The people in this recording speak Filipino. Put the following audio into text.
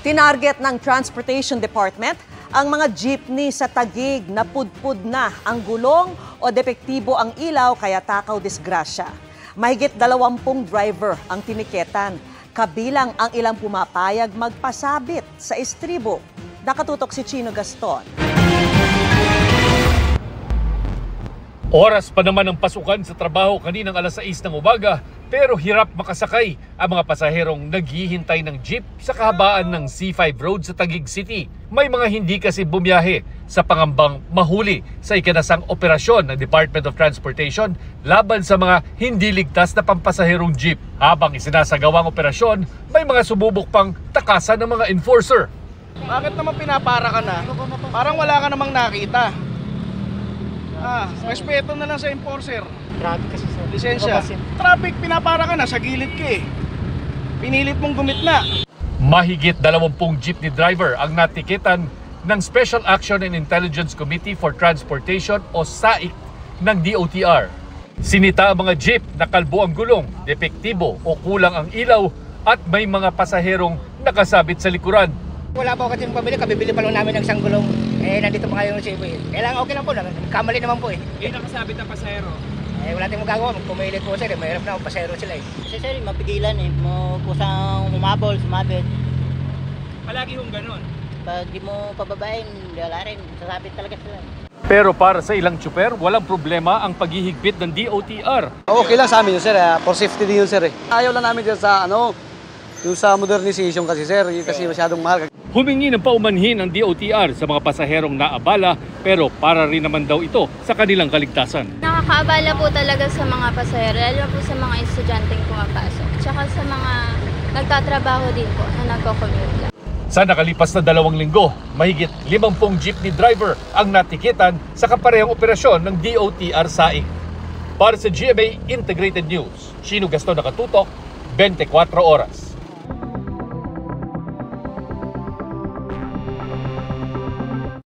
Tinarget ng Transportation Department ang mga jeepney sa Taguig na pudpud na ang gulong o depektibo ang ilaw kaya takaw disgrasya. Mahigit 20 driver ang tiniketan, kabilang ang ilang pumapayag magpasabit sa estribo. Nakatutok si Chino Gaston. Oras pa naman ang pasukan sa trabaho kaninang alas 6 ng umaga pero hirap makasakay ang mga pasaherong naghihintay ng jeep sa kahabaan ng C5 Road sa Taguig City. May mga hindi kasi bumiyahe sa pangambang mahuli sa ikinasang operasyon ng Department of Transportation laban sa mga hindi ligtas na pampasaherong jeep. Habang isinasagawang operasyon, may mga sumubok pang takasan ng mga enforcer. Bakit naman pinapara ka na? Parang wala ka namang nakita. Respeto na lang sa enforcer. Grabe kasi sir. Lisensya. Traffic, pinapara ka na, sa gilid ka eh. Pinilit mong gumitna. Mahigit 20 jeepney driver ang natikitan ng Special Action and Intelligence Committee for Transportation o SAIC ng DOTR. Sinita ang mga jeep na kalbo ang gulong, depektibo o kulang ang ilaw at may mga pasaherong nakasabit sa likuran. Wala po kasi pabili, kabibili pa lang namin ng isang gulong. Nandito pa kayo ng Cebu eh. Kailangan okay lang po, kamali naman po eh. Yung nakasabit na pasahero? Wala tayong magagawa, pumilit po sir, mahirap na pasahero sila eh. Kasi sir, mapigilan eh, mo kusang umabol, sumabit. Palagi hong ganun. Pag di mo pababain, wala rin, sasabit talaga sila. Pero para sa ilang tsuper, walang problema ang paghihigpit ng DOTR. Okay lang sa amin yun sir, for safety din yun sir. Ayaw lang namin dyan sa yung sa modernization kasi sir, kasi masyadong mahal. Humingi ng paumanhin ang DOTR sa mga pasaherong naabala pero para rin naman daw ito sa kanilang kaligtasan. Nakakaabala po talaga sa mga pasahero, lalo po sa mga estudyanteng pumapasok. Tsaka sa mga nagtatrabaho din po na nagko-commute lang. Sa nakalipas na 2 linggo, mahigit 50 jeepney driver ang natikitan sa kaparehong operasyon ng DOTR SAIC. Para sa GMA Integrated News, Chino Gaston, nakatutok, 24 oras.